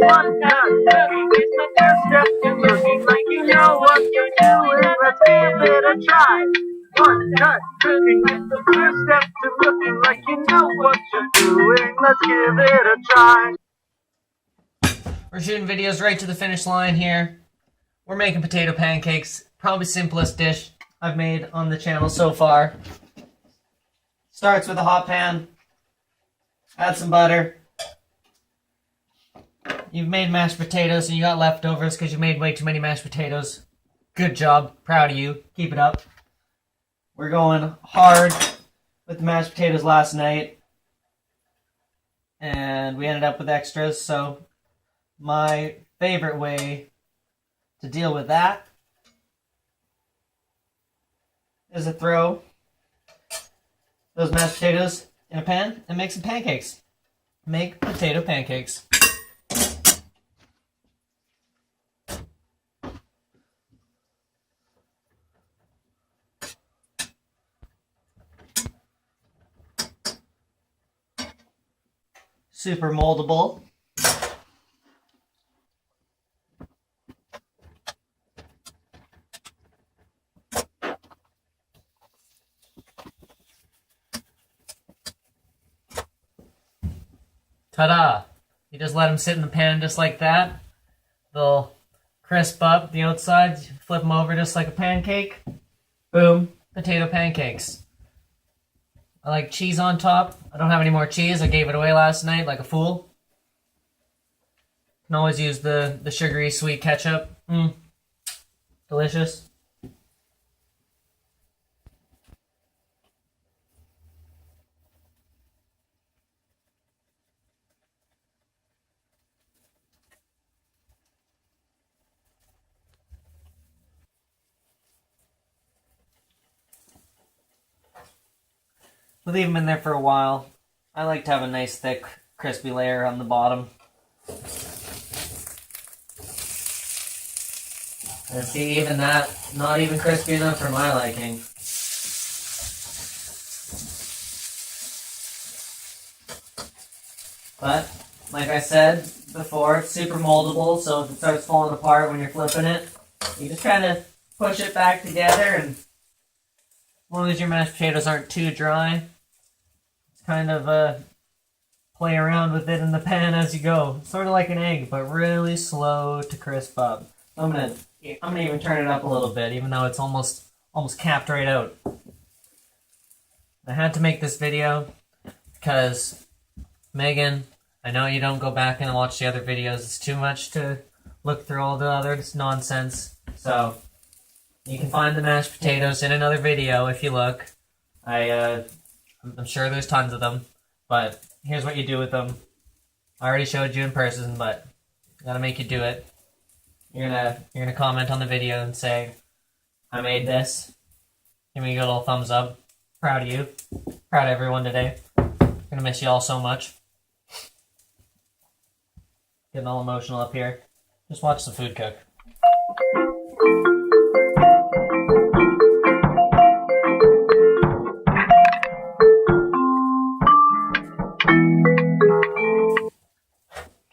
One cut cooking is the first step to looking like you know what you're doing. Let's give it a try. One cut cooking is the first step to looking like you know what you're doing. Let's give it a try. We're shooting videos right to the finish line here. We're making potato pancakes. Probably simplest dish I've made on the channel so far. Starts with a hot pan. Add some butter. You've made mashed potatoes and you got leftovers because you made way too many mashed potatoes. Good job. Proud of you. Keep it up. We're going hard with the mashed potatoes last night. And we ended up with extras, so my favorite way to deal with that is to throw those mashed potatoes in a pan and make some pancakes. Make potato pancakes. Super moldable. Ta-da! You just let them sit in the pan just like that. They'll crisp up the outsides, flip them over just like a pancake. Boom, potato pancakes. I like cheese on top. I don't have any more cheese. I gave it away last night like a fool. Can always use the sugary sweet ketchup. Delicious. We'll leave them in there for a while. I like to have a nice thick crispy layer on the bottom. And see, even that, not even crispy enough for my liking. But, like I said before, it's super moldable, so if it starts falling apart when you're flipping it, you just kind of push it back together, and as long as your mashed potatoes aren't too dry, kind of play around with it in the pan as you go. Sort of like an egg, but really slow to crisp up. I'm gonna even turn it up a little bit, even though it's almost capped right out. I had to make this video because Megan, I know you don't go back and watch the other videos. It's too much to look through all the other nonsense. So you can find the mashed potatoes in another video if you look. I'm sure there's tons of them, but here's what you do with them. I already showed you in person, but I gotta make you do it. You're gonna comment on the video and say, I made this. Give me a little thumbs up. Proud of you. Proud of everyone today. Gonna miss you all so much. Getting all emotional up here. Just watch the food cook.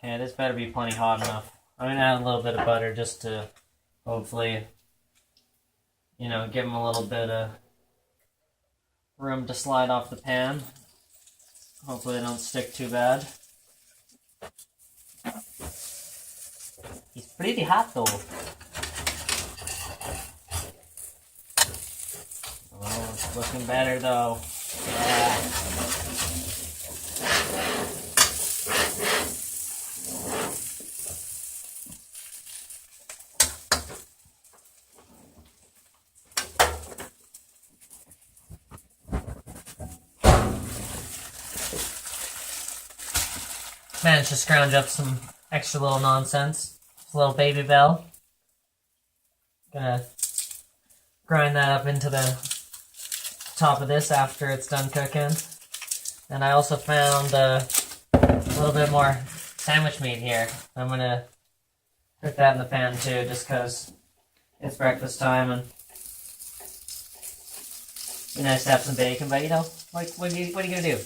Okay, this better be plenty hot enough. I'm gonna add a little bit of butter just to hopefully, give them a little bit of room to slide off the pan. Hopefully they don't stick too bad. He's pretty hot though. Oh, it's looking better though. Yeah. Managed to scrounge up some extra little nonsense. This little baby bell. Gonna grind that up into the top of this after it's done cooking. And I also found a little bit more sandwich meat here. I'm gonna put that in the pan too, just because it's breakfast time and it'd be nice to have some bacon. But what are you gonna do?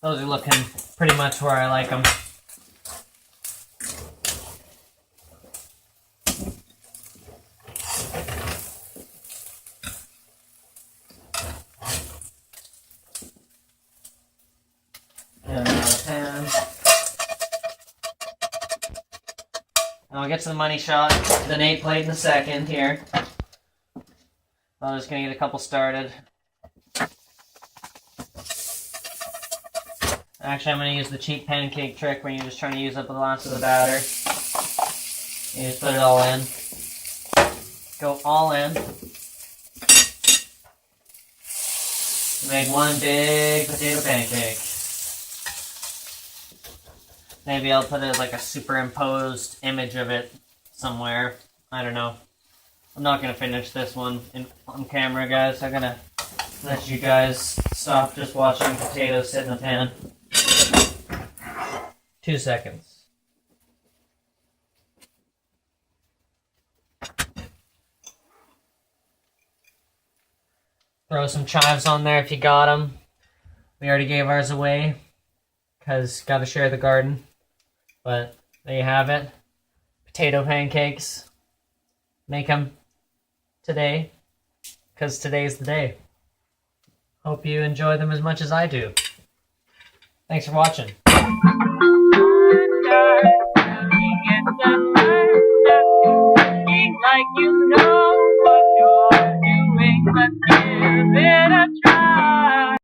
Those are looking pretty much where I like them. And another pan. And I'll get to the money shot, the Nate plate in a second here. I'm just gonna get a couple started. Actually, I'm going to use the cheap pancake trick when you're just trying to use up the last of the batter. You just put it all in. Go all in. Make one big potato pancake. Maybe I'll put it like a superimposed image of it somewhere. I don't know. I'm not going to finish this one on camera, guys. I'm going to let you guys stop just watching potatoes sit in the pan. 2 seconds. Throw some chives on there if you got them. We already gave ours away because gotta share the garden. But there you have it. Potato pancakes. Make them today because today's the day. Hope you enjoy them as much as I do. Thanks for watching. Like you know what you're doing, let's give it